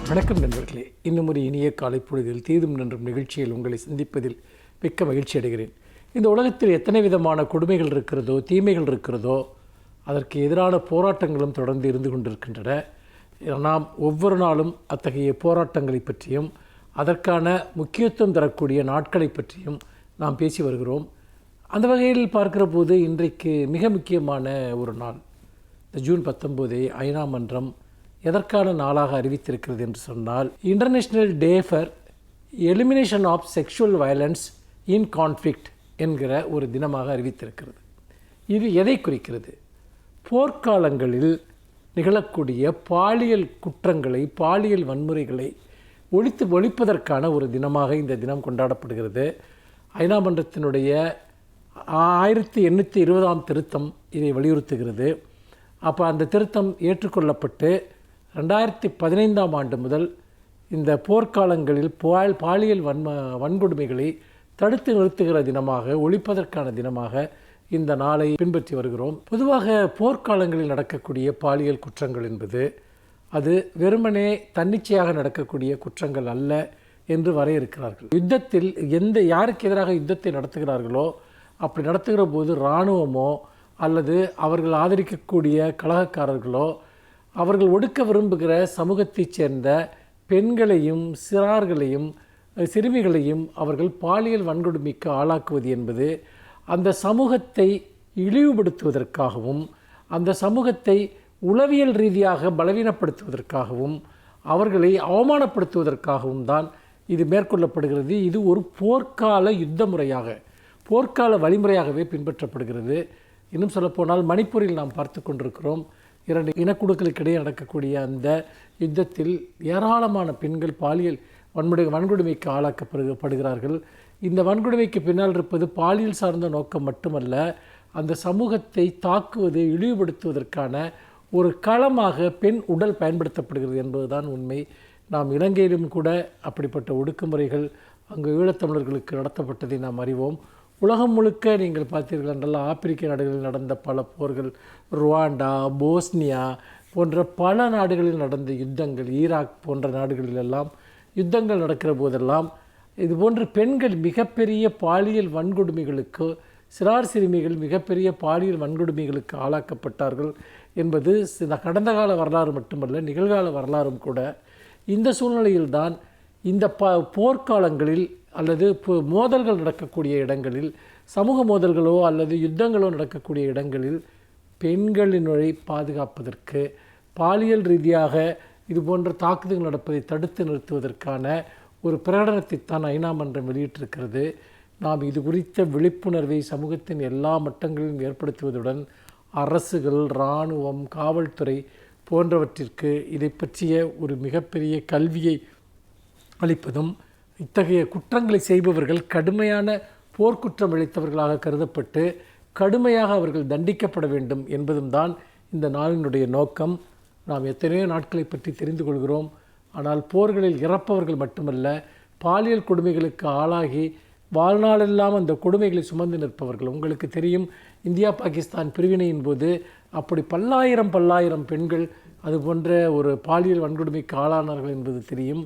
வணக்கம் நண்பர்களே. இன்னும் ஒரு இனிய காலை பொழுதில் தீதும் நன்றும் நிகழ்ச்சியில் உங்களை சந்திப்பதில் மிக்க மகிழ்ச்சி அடைகிறேன். இந்த உலகத்தில் எத்தனை விதமான கொடுமைகள் இருக்கிறதோ, தீமைகள் இருக்கிறதோ, அதற்கு எதிரான போராட்டங்களும் தொடர்ந்து இருந்து கொண்டிருக்கின்றன. நாம் ஒவ்வொரு நாளும் அத்தகைய போராட்டங்களை பற்றியும் அதற்கான முக்கியத்துவம் தரக்கூடிய நாட்களை பற்றியும் நாம் பேசி வருகிறோம். அந்த வகையில் பார்க்கிற போது இன்றைக்கு மிக முக்கியமான ஒரு நாள். இந்த ஜூன் 19 ஐநா மன்றம் எதற்கான நாளாக அறிவித்திருக்கிறது என்று சொன்னால், international day for elimination of sexual violence in conflict என்கிற ஒரு தினமாக அறிவித்திருக்கிறது. இது எதை குறிக்கிறது? போர்க்காலங்களில் நிகழக்கூடிய பாலியல் குற்றங்களை, பாலியல் வன்முறைகளை ஒழிப்பதற்கான ஒரு தினமாக இந்த தினம் கொண்டாடப்படுகிறது. ஐநா மன்றத்தினுடைய 1820 திருத்தம் இதை வலியுறுத்துகிறது. அப்போ அந்த திருத்தம் ஏற்றுக்கொள்ளப்பட்டு 2015 ஆண்டு முதல் இந்த போர்க்காலங்களில் பாலியல் வன்கொடுமைகளை தடுத்து நிறுத்துகிற தினமாக, ஒழிப்பதற்கான தினமாக இந்த நாளை பின்பற்றி வருகிறோம். பொதுவாக போர்க்காலங்களில் நடக்கக்கூடிய பாலியல் குற்றங்கள் என்பது அது வெறுமனே தன்னிச்சையாக நடக்கக்கூடிய குற்றங்கள் அல்ல என்று வரையறுக்கிறார்கள். யுத்தத்தில் யாருக்கு எதிராக யுத்தத்தை நடத்துகிறார்களோ அப்படி நடத்துகிற போது இராணுவமோ அல்லது அவர்கள் ஆதரிக்கக்கூடிய கலகக்காரர்களோ அவர்கள் ஒடுக்க விரும்புகிற சமூகத்தைச் சேர்ந்த பெண்களையும் சிறார்களையும் சிறுமிகளையும் அவர்கள் பாலியல் வன்கொடுமைக்கு ஆளாக்குவது என்பது அந்த சமூகத்தை இழிவுபடுத்துவதற்காகவும், அந்த சமூகத்தை உளவியல் ரீதியாக பலவீனப்படுத்துவதற்காகவும், அவர்களை அவமானப்படுத்துவதற்காகவும் தான் இது மேற்கொள்ளப்படுகிறது. இது ஒரு போர்க்கால யுத்த முறையாக, போர்க்கால வழிமுறையாகவே பின்பற்றப்படுகிறது. இன்னும் சொல்லப்போனால் மணிப்பூரில் நாம் பார்த்து கொண்டிருக்கிறோம். 2 இனக்குழுக்களுக்கிடையே நடக்கக்கூடிய அந்த யுத்தத்தில் ஏராளமான பெண்கள் பாலியல் வன்கொடுமைக்கு ஆளாக்கப்படுகிறார்கள். இந்த வன்கொடுமைக்கு பின்னால் இருப்பது பாலியல் சார்ந்த நோக்கம் மட்டுமல்ல, அந்த சமூகத்தை தாக்குவது, இழிவுபடுத்துவதற்கான ஒரு களமாக பெண் உடல் பயன்படுத்தப்படுகிறது என்பதுதான் உண்மை. நாம் இலங்கையிலும் கூட அப்படிப்பட்ட ஒடுக்குமுறைகள் அங்கு ஈழத்தமிழர்களுக்கு நடத்தப்பட்டதை நாம் அறிவோம். உலகம் முழுக்க நீங்கள் பார்த்தீர்கள் என்றால் ஆப்பிரிக்க நாடுகளில் நடந்த பல போர்கள், ருவாண்டா, போஸ்னியா போன்ற பல நாடுகளில் நடந்த யுத்தங்கள், ஈராக் போன்ற நாடுகளிலெல்லாம் யுத்தங்கள் நடக்கிற போதெல்லாம் இதுபோன்று பெண்கள் மிகப்பெரிய பாலியல் வன்கொடுமைகளுக்கு, சிறார் சிறுமிகள் மிகப்பெரிய பாலியல் வன்கொடுமைகளுக்கு ஆளாக்கப்பட்டார்கள் என்பது கடந்த கால வரலாறு மட்டுமல்ல, நிகழ்கால வரலாறும் கூட. இந்த சூழ்நிலையில்தான் இந்த போர்க்காலங்களில் அல்லது மோதல்கள் நடக்கக்கூடிய இடங்களில், சமூக மோதல்களோ அல்லது யுத்தங்களோ நடக்கக்கூடிய இடங்களில் பெண்களினுடைய பாதுகாப்பதற்கு, பாலியல் ரீதியாக இது போன்ற தாக்குதல்கள் நடப்பதை தடுத்து நிறுத்துவதற்கான ஒரு பிரகடனத்தை தான் ஐநா மன்றம் வெளியிட்டிருக்கிறது. நாம் இது குறித்த விழிப்புணர்வை சமூகத்தின் எல்லா மட்டங்களிலும் ஏற்படுத்துவதுடன் அரசுகள், இராணுவம், காவல்துறை போன்றவற்றிற்கு இதை பற்றிய ஒரு மிகப்பெரிய கல்வியை அளிப்பதும், இத்தகைய குற்றங்களை செய்பவர்கள் கடுமையான போர்க்குற்றம் இழைத்தவர்களாக கருதப்பட்டு கடுமையாக அவர்கள் தண்டிக்கப்பட வேண்டும் என்பதும் தான் இந்த நாளினுடைய நோக்கம். நாம் எத்தனையோ நாட்களை பற்றி தெரிந்து கொள்கிறோம். ஆனால் போர்களில் இறப்பவர்கள் மட்டுமல்ல, பாலியல் கொடுமைகளுக்கு ஆளாகி வாழ்நாளெல்லாம் அந்த கொடுமைகளை சுமந்து நிற்பவர்கள். உங்களுக்கு தெரியும், இந்தியா பாகிஸ்தான் பிரிவினையின் போது அப்படி பல்லாயிரம் பெண்கள் அது போன்ற ஒரு பாலியல் வன்கொடுமைக்கு ஆளானார்கள் என்பது தெரியும்.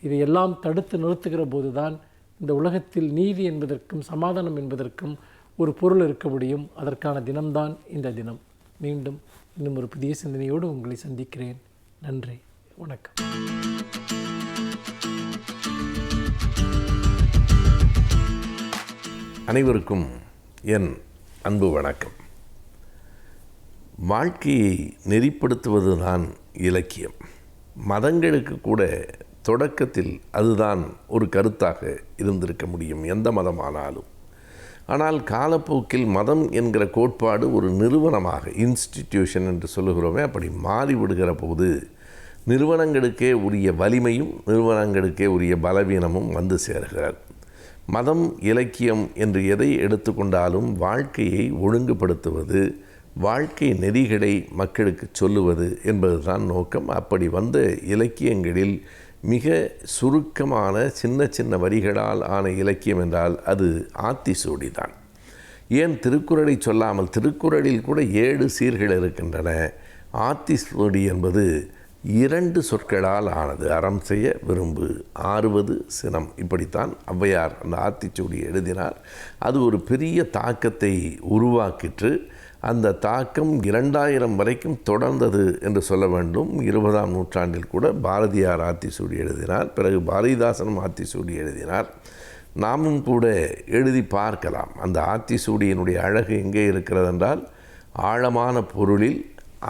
இதையெல்லாம் தடுத்து நிறுத்துகிற போதுதான் இந்த உலகத்தில் நீதி என்பதற்கும் சமாதானம் என்பதற்கும் ஒரு பொருள் இருக்க முடியும். அதற்கான தினம்தான் இந்த தினம். மீண்டும் இன்னும் ஒரு புதிய சிந்தனையோடு உங்களை சந்திக்கிறேன். நன்றி, வணக்கம். அனைவருக்கும் என் அன்பு வணக்கம். வாழ்க்கையை நெறிப்படுத்துவதுதான் இலக்கியம். மதங்களுக்கு கூட தொடக்கத்தில் அதுதான் ஒரு கருத்தாக இருந்திருக்க முடியும், எந்த மதமானாலும். ஆனால் காலப்போக்கில் மதம் என்கிற கோட்பாடு ஒரு நிறுவனமாக, இன்ஸ்டிடியூஷன் என்று சொல்லுகிறோமே, அப்படி மாறிவிடுகிற போது நிறுவனங்களுக்கே உரிய வலிமையும் நிறுவனங்களுக்கே உரிய பலவீனமும் வந்து சேர்கிறது. மதம், இலக்கியம் என்று எதை எடுத்துக்கொண்டாலும் வாழ்க்கையை ஒழுங்குபடுத்துவது, வாழ்க்கை நெறிகளை மக்களுக்கு சொல்லுவது என்பதுதான் நோக்கம். அப்படி வந்த இலக்கியங்களில் மிக சுருக்கமான சின்ன வரிகளால் ஆன இலக்கியம் என்றால் அது ஆத்திசூடி தான். ஏன் திருக்குறளை சொல்லாமல், திருக்குறளில் கூட 7 சீர்கள் இருக்கின்றன. ஆத்திசூடி என்பது 2 சொற்களால் ஆனது. அறம் செய்ய விரும்பு, ஆறுவது சினம். இப்படித்தான் ஔவையார் அந்த ஆத்திச்சூடி எழுதினார். அது ஒரு பெரிய தாக்கத்தை உருவாக்கிற்று. அந்த தாக்கம் 2000 வரைக்கும் தொடர்ந்தது என்று சொல்ல வேண்டும். 20ஆம் நூற்றாண்டில் கூட பாரதியார் ஆத்திச்சூடி எழுதினார். பிறகு பாரதிதாசனும் ஆத்திச்சூடி எழுதினார். நாமும் கூட எழுதி பார்க்கலாம். அந்த ஆத்திச்சூடியினுடைய அழகு எங்கே இருக்கிறது என்றால், ஆழமான பொருளில்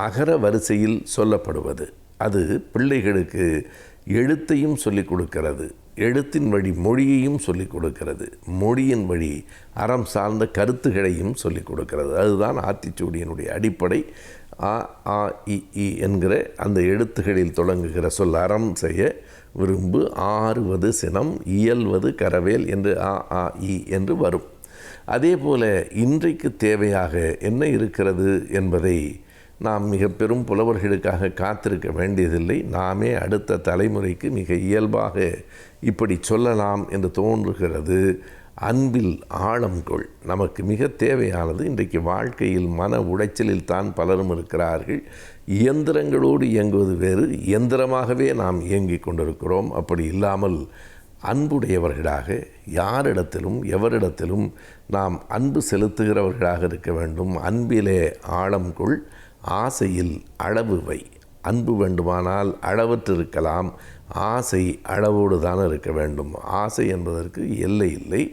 அகர வரிசையில் சொல்லப்படுவது. அது பிள்ளைகளுக்கு எழுத்தையும் சொல்லிக் கொடுக்கிறது, எழுத்தின் வழி மொழியையும் சொல்லிக் கொடுக்கிறது, மொழியின் வழி அறம் சார்ந்த கருத்துக்களையும் சொல்லிக் கொடுக்கிறது. அதுதான் ஆத்திச்சூடியினுடைய அடிப்படை. அ ஆ இ ஈ என்கிற அந்த எழுத்துகளில் தொடங்குகிற சொல் அறம் செய்ய விரும்பு, ஆறுவது சினம், இயல்வது கரவேல் என்று அ ஆ இ என்று வரும். அதே போல இன்றைக்கு தேவையாக என்ன இருக்கிறது என்பதை நாம் மிக பெரும் புலவர்களுக்காக காத்திருக்க வேண்டியதில்லை. நாமே அடுத்த தலைமுறைக்கு மிக இயல்பாக இப்படி சொல்லலாம் என்று தோன்றுகிறது. அன்பில் ஆழம் கொள். நமக்கு மிக தேவையானது இன்றைக்கு வாழ்க்கையில் மன உளைச்சலில் தான் பலரும் இருக்கிறார்கள். இயந்திரங்களோடு இயங்குவது வேறு, இயந்திரமாகவே நாம் இயங்கிக் கொண்டிருக்கிறோம். அப்படி இல்லாமல் அன்புடையவர்களாக யாரிடத்திலும் எவரிடத்திலும் நாம் அன்பு செலுத்துகிறவர்களாக இருக்க வேண்டும். அன்பிலே ஆழம் கொள், ஆசையில் அளவு வை. அன்பு வேண்டுமானால் அளவற்றிருக்கலாம், ஆசை அளவோடு தான் இருக்க வேண்டும். ஆசை என்பதற்கு எல்லை இல்லை,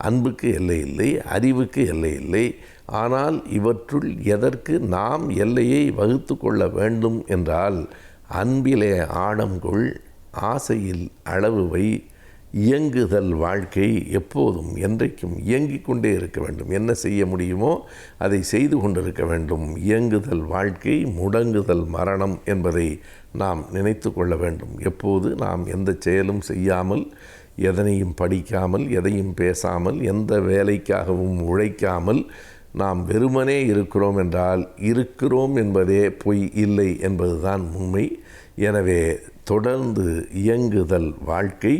அன்புக்கு எல்லை இல்லை, அறிவுக்கு எல்லை இல்லை. ஆனால் இவற்றுள் எதற்கு நாம் எல்லையை வகுத்து கொள்ள வேண்டும் என்றால், அன்பிலே ஆழம் கொள், ஆசையில் அளவு வை. இயங்குதல் வாழ்க்கை எப்போதும் என்றைக்கும் இயங்கிக் கொண்டே இருக்க வேண்டும். என்ன செய்ய முடியுமோ அதை செய்து கொண்டிருக்க வேண்டும். இயங்குதல் வாழ்க்கை, முடங்குதல் மரணம் என்பதை நாம் நினைத்து கொள்ள வேண்டும். எப்போது நாம் எந்த செயலும் செய்யாமல், எதனையும் படிக்காமல், எதையும் பேசாமல், எந்த வேலைக்காகவும் உழைக்காமல் நாம் வெறுமனே இருக்கிறோம் என்றால், இருக்கிறோம் என்பதே பொய், இல்லை என்பதுதான் உண்மை. எனவே தொடர்ந்து இயங்குதல் வாழ்க்கை.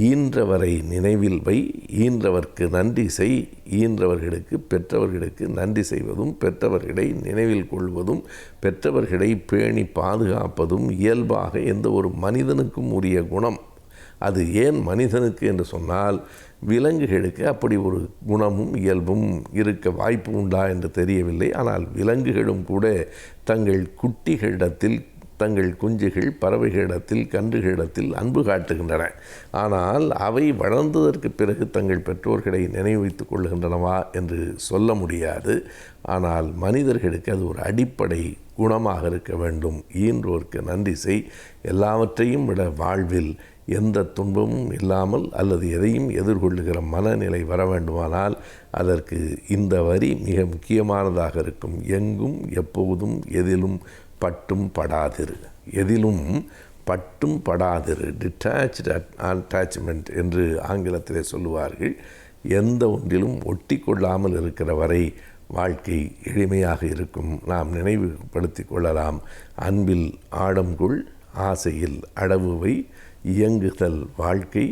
ஈன்றவரை நினைவில் வை, ஈன்றவர்க்கு நன்றி செய். ஈன்றவர்களுக்கு பெற்றவர்களுக்கு நன்றி செய்வதும், பெற்றவர்களை நினைவில் கொள்வதும், பெற்றவர்களை பேணி பாதுகாப்பதும் இயல்பாக எந்த ஒரு மனிதனுக்கும் உரிய குணம். அது ஏன் மனிதனுக்கு என்று சொன்னால், விலங்குகளுக்கு அப்படி ஒரு குணமும் இயல்பும் இருக்க வாய்ப்பு உண்டா என்று தெரியவில்லை. ஆனால் விலங்குகளும் கூட தங்கள் குட்டிகளிடத்தில், தங்கள் குஞ்சுகள், பறவைகளிடத்தில், கன்றுகளிடத்தில் அன்பு காட்டுகின்றன. ஆனால் அவை வளர்ந்ததற்கு பிறகு தங்கள் பெற்றோர்களை நினைவு வைத்துக் கொள்கின்றனவா என்று சொல்ல முடியாது. ஆனால் மனிதர்களுக்கு அது ஒரு அடிப்படை குணமாக இருக்க வேண்டும். ஈன்றோர்க்கு நன்றி செய். எல்லாவற்றையும் விட வாழ்வில் எந்த துன்பமும் இல்லாமல் அல்லது எதையும் எதிர்கொள்ளுகிற மனநிலை வர வேண்டுமானால் அதற்கு இந்த வரி மிக முக்கியமானதாக இருக்கும். எங்கும் எப்போதும் எதிலும் பட்டும் படாதிரு. எதிலும் பட்டும் படாதிரு, டிட்டாச்டு அட்டாச்மெண்ட் என்று ஆங்கிலத்திலே சொல்லுவார்கள். எந்த ஒன்றிலும் ஒட்டி கொள்ளாமல் இருக்கிற வரை வாழ்க்கை எளிமையாக இருக்கும். நாம் நினைவுபடுத்தி கொள்ளலாம். அன்பில் ஆழம் கொள், ஆசையில் அளவு வை. இயங்குதல் வாழ்க்கை,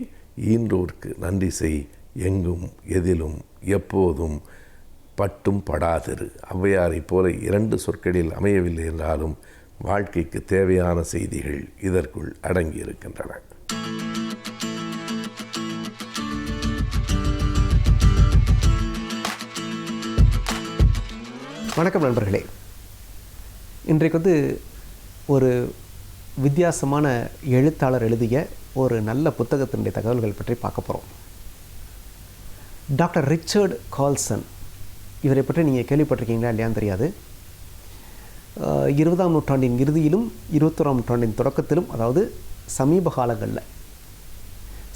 ஈன்றோர்க்கு நன்றி செய். எங்கும் எதிலும் எப்போதும் பட்டும் படாதிரு. ஔவையாரை போல 2 சொற்களில் அமையவில்லை என்றாலும் வாழ்க்கைக்கு தேவையான செய்திகள் இதற்குள் அடங்கியிருக்கின்றன. வணக்கம் நண்பர்களே. இன்றைக்கு ஒரு வித்தியாசமான எழுத்தாளர் எழுதிய ஒரு நல்ல புத்தகத்தினுடைய தகவல்கள் பற்றி பார்க்க போகிறோம். டாக்டர் ரிச்சர்ட் கால்சன், இவரை பற்றி நீங்கள் கேள்விப்பட்டிருக்கீங்களா இல்லையான்னு தெரியாது. 20ஆம் நூற்றாண்டின் இறுதியிலும் 21ஆம் நூற்றாண்டின் தொடக்கத்திலும், அதாவது சமீப காலங்களில்,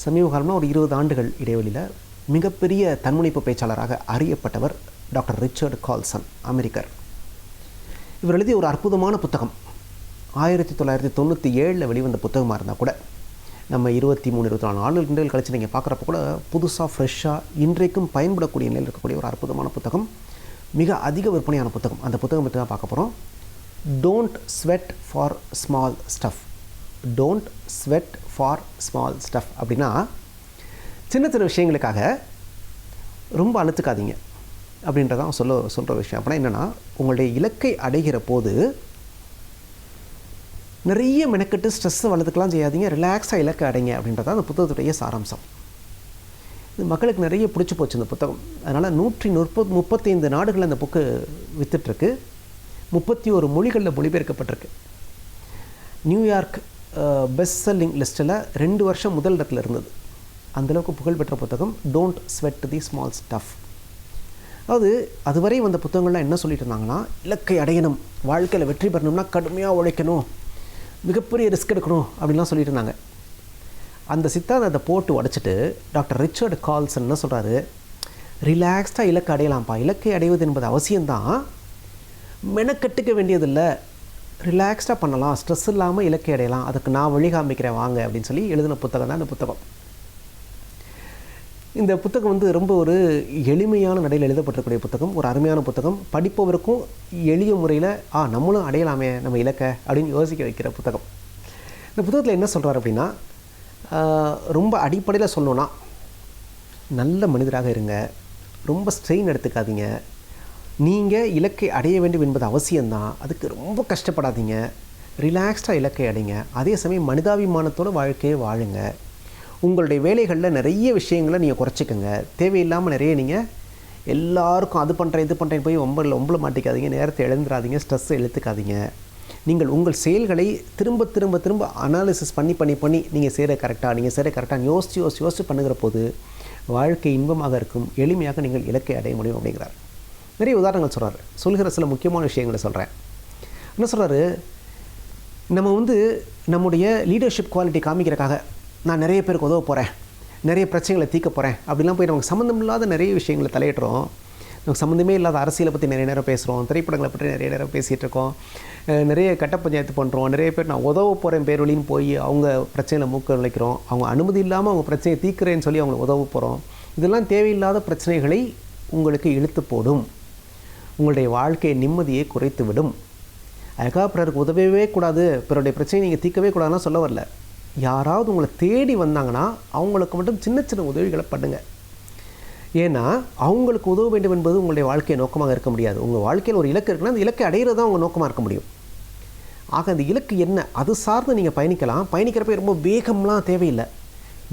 சமீப காலம்னா ஒரு 20 ஆண்டுகள் இடைவெளியில் மிகப்பெரிய தன்முனைப்பு பேச்சாளராக அறியப்பட்டவர் டாக்டர் ரிச்சர்ட் கால்சன், அமெரிக்கர். இவர் எழுதிய ஒரு அற்புதமான புத்தகம் 1997 வெளிவந்த புத்தகமாக இருந்தால் கூட, நம்ம 23-24 ஆண்டுகள் கழிச்சு நீங்கள் பார்க்குறப்ப கூட புதுசாக ஃப்ரெஷ்ஷாக இன்றைக்கும் பயன்படக்கூடிய நிலையில் இருக்கக்கூடிய ஒரு அற்புதமான புத்தகம், மிக அதிக விற்பனையான புத்தகம். அந்த புத்தகம் பற்றி தான் பார்க்க போகிறோம். Don't sweat for small stuff. Don't sweat for small stuff அப்படின்னா, சின்ன சின்ன விஷயங்களுக்காக ரொம்ப அழுத்துக்காதீங்க அப்படின்றதான் சொல்கிற விஷயம். அப்படின்னா என்னென்னா, உங்களுடைய இலக்கை அடைகிற போது நிறைய மெனக்கெட்டு ஸ்ட்ரெஸ்ஸை வளர்த்துக்கலாம் செய்யாதீங்க, ரிலாக்ஸாக இலக்கை அடைங்க அப்படின்றதான் அந்த புத்தகத்துடைய சாராம்சம். இது மக்களுக்கு நிறைய பிடிச்சி போச்சு இந்த புத்தகம். அதனால் 135 நாடுகளில் அந்த புக்கு வித்துட்ருக்கு. 31 மொழிகளில் மொழிபெயர்க்கப்பட்டிருக்கு. நியூயார்க் பெஸ்ட் செல்லிங் லிஸ்ட்டில் 2 வருஷம் முதல் இடத்துல இருந்தது. அந்தளவுக்கு புகழ்பெற்ற புத்தகம் don't sweat the small stuff. அதாவது அதுவரை வந்த புத்தகங்கள்லாம் என்ன சொல்லிட்டு இருந்தாங்கன்னா, இலக்கை அடையணும், வாழ்க்கையில் வெற்றி பெறணும்னா கடுமையாக உழைக்கணும், மிகப்பெரிய ரிஸ்க் எடுக்கணும் அப்படின்லாம் சொல்லிட்டு இருந்தாங்க. அந்த சித்தாந்தத்தை போட்டு உடச்சிட்டு டாக்டர் ரிச்சர்ட் கால்சன் என்ன சொல்கிறாரு, ரிலாக்ஸ்டாக இலக்கை அடையலாம்ப்பா, இலக்கை அடைவது என்பது அவசியம்தான், மெனக்கட்டுக்க வேண்டியதில்லை, ரிலாக்ஸ்டாக பண்ணலாம், ஸ்ட்ரெஸ் இல்லாமல் இலக்கை அடையலாம், அதுக்கு நான் வழி காமிக்கிறேன் வாங்க அப்படின்னு சொல்லி எழுதின புத்தகம் தான் இந்த புத்தகம். இந்த புத்தகம் வந்து ரொம்ப ஒரு எளிமையான நடையில் எழுதப்பட்டிருக்கக்கூடிய புத்தகம், ஒரு அருமையான புத்தகம், படிப்பவருக்கும் எளிய முறையில் நம்மளும் அடையலாமே நம்ம இலக்கை அப்படின்னு யோசிக்க வைக்கிற புத்தகம். இந்த புத்தகத்தில் என்ன சொல்கிறார் அப்படின்னா, ரொம்ப அடிப்படையில் சொல்லணுன்னா, நல்ல மனிதராக இருங்க, ரொம்ப ஸ்ட்ரெயின் எடுத்துக்காதீங்க, நீங்கள் இலக்கை அடைய வேண்டும் என்பது அவசியம்தான், அதுக்கு ரொம்ப கஷ்டப்படாதீங்க, ரிலாக்ஸ்டாக இலக்கை அடைங்க, அதே சமயம் மனிதாபிமானத்தோட வாழ்க்கையை வாழுங்க, உங்களுடைய வேலைகளில் நிறைய விஷயங்களை நீங்கள் குறைச்சிக்கோங்க, தேவையில்லாமல் நிறைய நீங்கள் எல்லாருக்கும் அது பண்ணுறேன் இது பண்ணுறேன் போய் ஒம்பள மாட்டிக்காதீங்க, நேரத்தை இழந்துடாதீங்க, ஸ்ட்ரெஸ்ஸை இழுத்துக்காதீங்க, நீங்கள் உங்கள் செயல்களை திரும்ப திரும்ப திரும்ப அனாலிசிஸ் பண்ணி நீங்கள் செய்கிற கரெக்டாக யோசித்து பண்ணுகிற போது வாழ்க்கை இன்பமாக இருக்கும், எளிமையாக நீங்கள் இலக்கை அடைய முடியும் அப்படிங்கிறார். நிறைய உதாரணங்கள் சொல்கிறார். சொல்கிற சில முக்கியமான விஷயங்களை சொல்கிறேன். என்ன சொல்கிறாரு, நம்ம வந்து நம்முடைய லீடர்ஷிப் குவாலிட்டி காமிக்கிறக்காக நான் நிறைய பேருக்கு உதவ போகிறேன், நிறைய பிரச்சனைகளை தீர்க்க போகிறேன் அப்படிலாம் போய் நமக்கு சம்மந்தம் இல்லாத நிறைய விஷயங்களை தலையிடுறோம். நமக்கு சம்மந்தமே இல்லாத அரசியலை பற்றி நிறைய நேரம் பேசுகிறோம், திரைப்படங்களை பற்றி நிறைய நேரம் பேசிகிட்டு இருக்கோம், நிறைய கட்ட பஞ்சாயத்து பண்ணுறோம், நிறைய பேர் நான் உதவ போகிறேன் பேர் வழின்னு போய் அவங்க பிரச்சனையில் மூக்க நுழைக்கிறோம், அவங்க அனுமதி இல்லாமல் அவங்க பிரச்சனையை தீர்க்கிறேன்னு சொல்லி அவங்களை உதவ போகிறோம். இதெல்லாம் தேவையில்லாத பிரச்சனைகளை உங்களுக்கு இழுத்து போடும், உங்களுடைய வாழ்க்கையை நிம்மதியை குறைத்து விடும். அதுக்காக பிறருக்கு உதவவே கூடாது, பிறருடைய பிரச்சனையை நீங்கள் தீர்க்கவே கூடாதுன்னா சொல்ல வரல. யாராவது உங்களை தேடி வந்தாங்கன்னா அவங்களுக்கு மட்டும் சின்ன சின்ன உதவிகளை பண்ணுங்கள். ஏன்னா அவங்களுக்கு உதவ வேண்டும் என்பது உங்களுடைய வாழ்க்கை நோக்கமாக இருக்க முடியாது. உங்கள் வாழ்க்கையில் ஒரு இலக்கு இருக்குன்னா அந்த இலக்கை அடையிறது தான் உங்கள் நோக்கமாக இருக்க முடியும். ஆக அந்த இலக்கு என்ன, அது சார்ந்து நீங்கள் பயணிக்கலாம். பயணிக்கிறப்ப ரொம்ப வேகம்லாம் தேவையில்லை,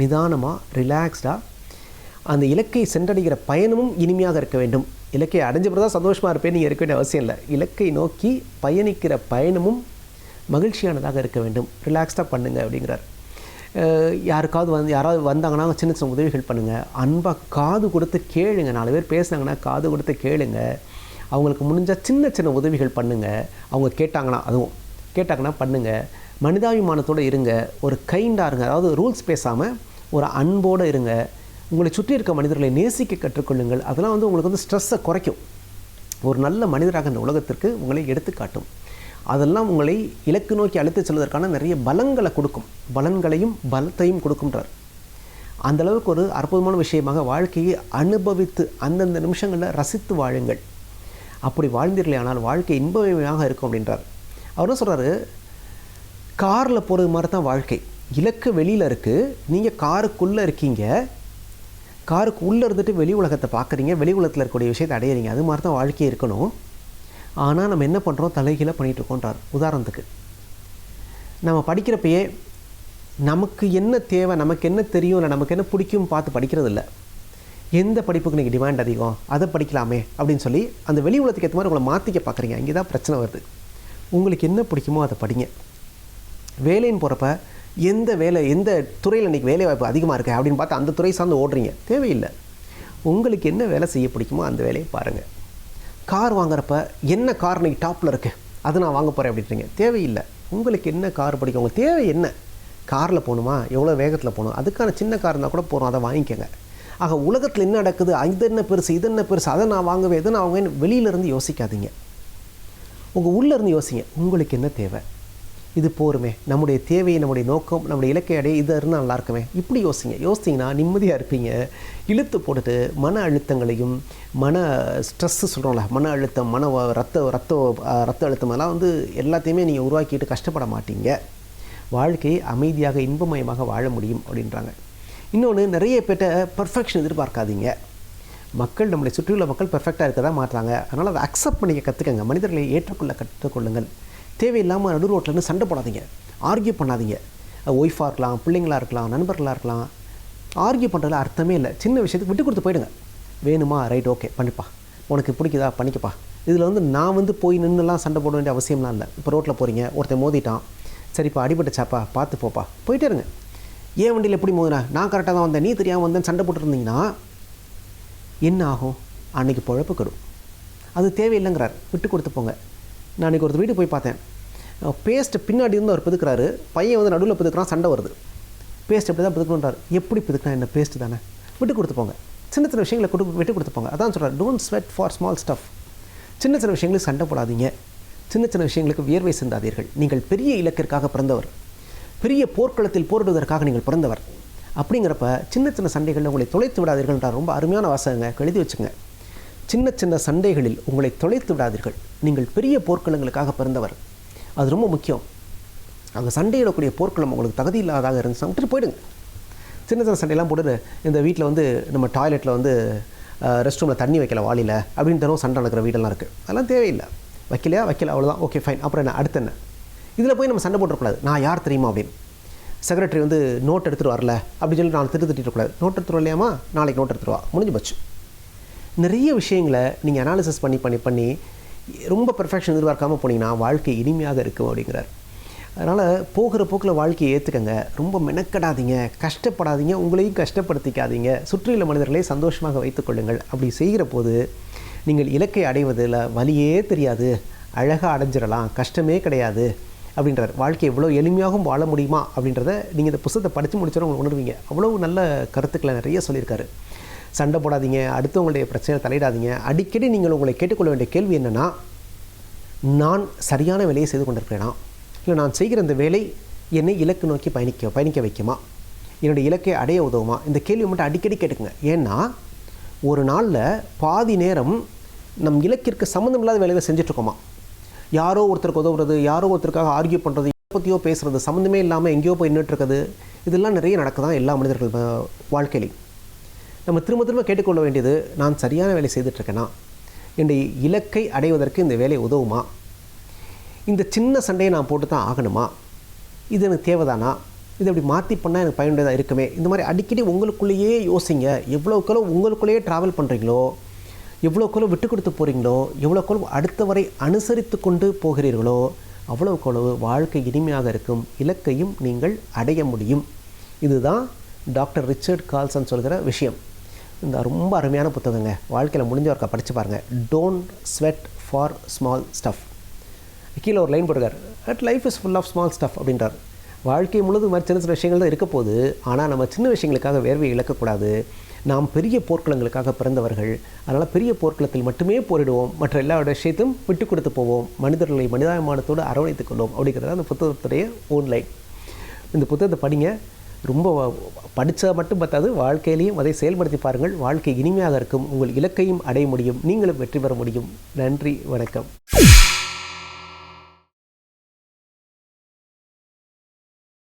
நிதானமாக ரிலாக்ஸ்டாக அந்த இலக்கை சென்றடைகிற பயணமும் இனிமையாக இருக்க வேண்டும். இலக்கை அடைஞ்ச பிறகு தான் சந்தோஷமாக இருப்பேன் நீங்கள் இருக்க வேண்டிய அவசியம் இல்லை. இலக்கை நோக்கி பயணிக்கிற பயணமும் மகிழ்ச்சியானதாக இருக்க வேண்டும். ரிலாக்ஸ்டாக பண்ணுங்கள் அப்படிங்கிறார். யாராவது வந்தாங்கன்னா சின்ன சின்ன உதவிகள் பண்ணுங்கள். அன்பாக காது கொடுத்து கேளுங்க. 4 பேர் பேசுனாங்கன்னா காது கொடுத்து கேளுங்க. அவங்களுக்கு முடிஞ்சால் சின்ன சின்ன உதவிகள் பண்ணுங்கள். அவங்க கேட்டாங்கன்னா பண்ணுங்கள். மனிதாபிமானத்தோடு இருங்க, ஒரு கைண்டாக இருங்க. அதாவது ரூல்ஸ் பேசாமல் ஒரு அன்போடு இருங்க. உங்களை சுற்றி இருக்க மனிதர்களை நேசிக்க கற்றுக்கொள்ளுங்கள். அதெல்லாம் வந்து உங்களுக்கு வந்து ஸ்ட்ரெஸ்ஸை குறைக்கும். ஒரு நல்ல மனிதராக இந்த உலகத்திற்கு உங்களை எடுத்துக்காட்டும். அதெல்லாம் உங்களை இலக்கு நோக்கி அழைத்து செல்வதற்கான நிறைய பலங்களை கொடுக்கும், பலன்களையும் பலத்தையும் கொடுக்கும்ன்றார். அந்தளவுக்கு ஒரு அற்புதமான விஷயமாக வாழ்க்கையை அனுபவித்து அந்தந்த நிமிஷங்களில் ரசித்து வாழுங்கள். அப்படி வாழ்ந்தீர்களே ஆனால் வாழ்க்கை இன்பமயமாக இருக்கும் அப்படின்றார். அவர் என்ன சொல்கிறாரு, காரில் போகிறது மாதிரி தான் வாழ்க்கை. இலக்கு வெளியில் இருக்குது, நீங்கள் காருக்குள்ளே இருக்கீங்க, காருக்கு உள்ளே இருந்துட்டு வெளி உலகத்தை பார்க்குறீங்க, வெளி உலகத்தில் இருக்கக்கூடிய விஷயத்தை அடையிறீங்க. அது மாதிரி தான் வாழ்க்கையே இருக்கணும். ஆனால் நம்ம என்ன பண்ணுறோம், தலைகீழாக பண்ணிகிட்ருக்கோன்றார். உதாரணத்துக்கு நம்ம படிக்கிறப்பயே நமக்கு என்ன தேவை, நமக்கு என்ன தெரியும், இல்லை நமக்கு என்ன பிடிக்கும் பார்த்து படிக்கிறது இல்லை. எந்த படிப்புக்கு நீங்கள் டிமாண்ட் அதிகம் அதை படிக்கலாமே அப்படின்னு சொல்லி அந்த வெளி உலகத்துக்கு ஏற்ற மாதிரி உங்களை மாற்றிக்க பார்க்குறீங்க. இங்கே தான் பிரச்சனை வருது. உங்களுக்கு என்ன பிடிக்குமோ அதை படிங்க. வேலைன்னு போகிறப்ப எந்த துறையில் இன்றைக்கி வேலை வாய்ப்பு அதிகமாக இருக்குது அப்படின்னு பார்த்து அந்த துறை சார்ந்து ஓடுறீங்க. தேவையில்லை. உங்களுக்கு என்ன வேலை செய்ய பிடிக்குமோ அந்த வேலையை பாருங்கள். கார் வாங்குறப்ப என்ன கார் இன்றைக்கி டாப்பில் இருக்குது அது நான் வாங்க போகிறேன் அப்படின்றீங்க. தேவையில்லை. உங்களுக்கு என்ன கார் பிடிக்கும், உங்களுக்கு தேவை என்ன, காரில் போகணுமா, எவ்வளோ வேகத்தில் போகணும், அதுக்கான சின்ன கார் இருந்தால் கூட போகிறோம், அதை வாங்கிக்கோங்க. ஆக உலகத்தில் என்ன நடக்குது, இது என்ன பெருசு, அதை நான் வாங்குவேன், இதை நான் வாங்குவேன், வெளியிலேருந்து யோசிக்காதீங்க. உங்கள் உள்ளேருந்து யோசிங்க. உங்களுக்கு என்ன தேவை, இது போருமே, நம்முடைய தேவையை, நம்முடைய நோக்கம், நம்முடைய இலக்கை அடைய இது இருந்தால் நல்லா இருக்குமே, இப்படி யோசிச்சிங்கன்னா நிம்மதியாக இருப்பீங்க. இழுத்து போட்டுட்டு மன அழுத்தங்களையும் ஸ்ட்ரெஸ்ஸு சொல்கிறோம்ல, மன அழுத்தம், ரத்த அழுத்தம் எல்லாம் வந்து எல்லாத்தையுமே நீங்கள் உருவாக்கிட்டு கஷ்டப்பட மாட்டீங்க. வாழ்க்கையை அமைதியாக இன்பமயமாக வாழ முடியும் அப்படின்றாங்க. இன்னொன்று, நிறைய பேர்ட்ட பர்ஃபெக்ஷன் எதிர்பார்க்காதீங்க. நம்மளை சுற்றியுள்ள மக்கள் பர்ஃபெக்டாக இருக்க தான் மாட்டாங்க. அதனால் அதை அக்செப்ட் பண்ணிக்க கற்றுக்கங்க. மனிதர்களை ஏற்றுக்கொள்ள கற்றுக்கொள்ளுங்கள். தேவையில்லாமல் நடு ரோட்டில் சண்டை போடாதீங்க, ஆர்கியூ பண்ணாதீங்க. ஒய்ஃபாக இருக்கலாம், பிள்ளைங்களாக இருக்கலாம், நண்பர்களாக இருக்கலாம். ஆர்கியூ பண்ணுறதுல அர்த்தமே இல்லை. சின்ன விஷயத்துக்கு விட்டு கொடுத்து போயிடுங்க. வேணுமா, ரைட், ஓகே பண்ணிப்பா, உனக்கு பிடிக்குதா பண்ணிக்கப்பா. இதில் நான் போய் நின்றுலாம் சண்டை போட வேண்டிய அவசியம்லாம் இல்லை. இப்போ ரோட்டில் போகிறீங்க, ஒருத்தன் மோதிட்டான், சரிப்பா அடிபட்டுச்சாப்பா பார்த்து போப்பா, போயிட்டே இருங்க. ஏன் வண்டியில் எப்படி மோதினா, நான் கரெக்டாக தான் வந்தேன், நீ தெரியாமல் வந்தேன்னு சண்டை போட்டுருந்தீங்கன்னா என்ன ஆகும்? அன்றைக்கி பொழப்பு கெடும். அது தேவையில்லைங்கிறார், விட்டு கொடுத்து போங்க. நான் அன்றைக்கி ஒருத்தர் வீட்டுக்கு போய் பார்த்தேன், பேஸ்ட்டு பின்னாடி இருந்து அவர் பிதுக்கிறாரு, பையன் நடுவில் பிதுக்கிறான், சண்டை வருது. பேஸ்ட் எப்படி தான் பிதுக்கணுன்றார். எப்படி பிதுக்கினா என்ன, பேஸ்ட்டு தானே, விட்டு கொடுத்து போங்க. சின்ன சின்ன விஷயங்களை விட்டு கொடுத்து போங்க. அதான் சொல்கிறார், don't sweat for small stuff. சின்ன சின்ன விஷயங்களுக்கு சண்டை போடாதீங்க, சின்ன சின்ன விஷயங்களுக்கு வியர்வை சிந்தாதீர்கள். நீங்கள் பெரிய இலக்கிற்காக பிறந்தவர், பெரிய போர்க்களத்தில் போரிடுவதற்காக நீங்கள் பிறந்தவர். அப்படிங்கிறப்ப சின்ன சின்ன சண்டைகளில் உங்களை தொலைத்து விடாதீர்கள்ன்றார். ரொம்ப அருமையான வாசகங்க, எழுதி வச்சுங்க. சின்ன சின்ன சண்டைகளில் உங்களை தொலைத்து விடாதீர்கள், நீங்கள் பெரிய போர்க்களங்களுக்காக பிறந்தவர். அது ரொம்ப முக்கியம். அங்கே சண்டையிடக்கூடிய போர்க்களம் உங்களுக்கு தகுதி இல்லாதாக இருந்துச்சுன்னா விட்டுட்டு போயிடுங்க. சின்ன சின்ன சண்டையெல்லாம் போட்டு இந்த வீட்டில் நம்ம டாய்லெட்டில் ரெஸ்ட் ரூமில் தண்ணி வைக்கல வாளியில் அப்படின்னு தினம் சண்டை நடக்கிற வீடெல்லாம் இருக்குது. அதெல்லாம் தேவையில்லை. வைக்கலையா, வைக்கல, அவ்வளோதான், ஓகே ஃபைன். அப்புறம் என்ன, அடுத்து என்ன? இதில் போய் நம்ம சண்டை போட்டுறக்கூடாது. நான் யார் தெரியுமா அப்படின்னு. செக்ரட்டரி நோட் எடுத்துகிட்டு வரல அப்படின்னு சொல்லி நான் திட்டக்கூடாது. நோட் எடுத்துகிட்டு வரலையாமா, நாளைக்கு நோட் எடுத்துகிட்டு வா, முடிஞ்சு போச்சு. நிறைய விஷயங்களை நீங்கள் அனாலிசிஸ் பண்ணி ரொம்ப பெர்ஃபெக்ஷன் எதிர்பார்க்காமல் போனீங்கன்னா வாழ்க்கை இனிமையாக இருக்கும் அப்படிங்கிறார். அதனால் போகிற போக்கில் வாழ்க்கையை ஏற்றுக்கங்க. ரொம்ப மெனக்கடாதீங்க, கஷ்டப்படாதீங்க, உங்களையும் கஷ்டப்படுத்திக்காதீங்க. சுற்றியுள்ள மனிதர்களை சந்தோஷமாக வைத்துக்கொள்ளுங்கள். அப்படி செய்கிற போது நீங்கள் இலக்கை அடைவதில் வலியே தெரியாது, அழகாக அடைஞ்சிடலாம், கஷ்டமே கிடையாது அப்படின்றார். வாழ்க்கை எவ்வளோ எளிமையாகவும் வாழ முடியுமா அப்படின்றத நீங்கள் இந்த புத்தகத்தை படித்து முடிச்சோட உங்களுக்கு உணர்வீங்க. அவ்வளோ நல்ல கருத்துக்களை நிறைய சொல்லியிருக்காரு. சண்டை போடாதீங்க, அடுத்தவங்களுடைய பிரச்சனை தலையிடாதீங்க. அடிக்கடி நீங்கள் உங்களை கேட்டுக்கொள்ள வேண்டிய கேள்வி என்னென்னா, நான் சரியான வேலையை செய்து கொண்டிருக்கிறேனா, இல்லை நான் செய்கிற இந்த வேலை என்னை இலக்கு நோக்கி பயணிக்க வைக்குமா, என்னுடைய இலக்கை அடைய உதவுமா? இந்த கேள்வி மட்டும் அடிக்கடி கேட்டுக்குங்க. ஏன்னா ஒரு நாளில் பாதி நேரம் நம் இலக்கிற்கு சம்மந்தம் இல்லாத வேலையை செஞ்சிட்ருக்கோமா. யாரோ ஒருத்தருக்கு உதவுறது, யாரோ ஒருத்தருக்காக ஆர்கியூ பண்ணுறது, பற்றியோ பேசுகிறது, சம்மந்தமே இல்லாமல் எங்கேயோ போய் நின்றுட்டுருக்குது. இதெல்லாம் நிறைய நடக்குதான் எல்லா மனிதர்கள் வாழ்க்கையிலையும். நம்ம திரும்ப திரும்ப கேட்டுக்கொள்ள வேண்டியது, நான் சரியான வேலை செய்துட்ருக்கேனா, என்னுடைய இலக்கை அடைவதற்கு இந்த வேலை உதவுமா, இந்த சின்ன சண்டையை நான் போட்டு தான் ஆகணுமா, இது எனக்கு தேவைதானா, இதை அப்படி மாற்றி பண்ணால் எனக்கு பயனுள்ளதாக இருக்குமே. இந்த மாதிரி அடிக்கடி உங்களுக்குள்ளேயே யோசிங்க. எவ்வளோக்களோ உங்களுக்குள்ளேயே ட்ராவல் பண்ணுறீங்களோ, எவ்வளோக்களோ விட்டு கொடுத்து போகிறீங்களோ, எவ்வளோக்களோ அடுத்தவரை அனுசரித்து கொண்டு போகிறீர்களோ, அவ்வளோக்களவு வாழ்க்கை இனிமையாக இருக்கும், இலக்கையும் நீங்கள் அடைய முடியும். இதுதான் டாக்டர் ரிச்சர்ட் கால்சன் சொல்கிற விஷயம். இந்த ரொம்ப அருமையான புத்தகங்க, வாழ்க்கையில் முடிஞ்சவர்க்கா படித்து பாருங்கள். Don't sweat for small stuff. கீழே ஒரு லைன் போட்டுருக்கார், at life is full of small stuff அப்படின்றார். வாழ்க்கை முழுவதும் மாதிரி சின்ன சின்ன விஷயங்கள் தான் இருக்க போகுது. ஆனால் நம்ம சின்ன விஷயங்களுக்காக வேர்வை இழக்கக்கூடாது. நாம் பெரிய போர்க்களங்களுக்காக பிறந்தவர்கள். அதனால் பெரிய போர்க்களத்தில் மட்டுமே போரிடுவோம், மற்ற எல்லா விஷயத்தையும் விட்டு கொடுத்து போவோம், மனிதர்களை மனிதாபிமானத்தோடு அரவணைத்துக் கொள்வோம் அப்படிங்கிறது அந்த புத்தகத்துடைய ஓன்லைன். இந்த புத்தகத்தை படிங்க. ரொம்ப படித்தா மட்டும் பார்த்தாது, வாழ்க்கையிலையும் அதை செயல்படுத்தி பாருங்கள். வாழ்க்கை இனிமையாக இருக்கும், உங்கள் இலக்கையும் அடைய முடியும், நீங்களும் வெற்றி பெற முடியும். நன்றி, வணக்கம்.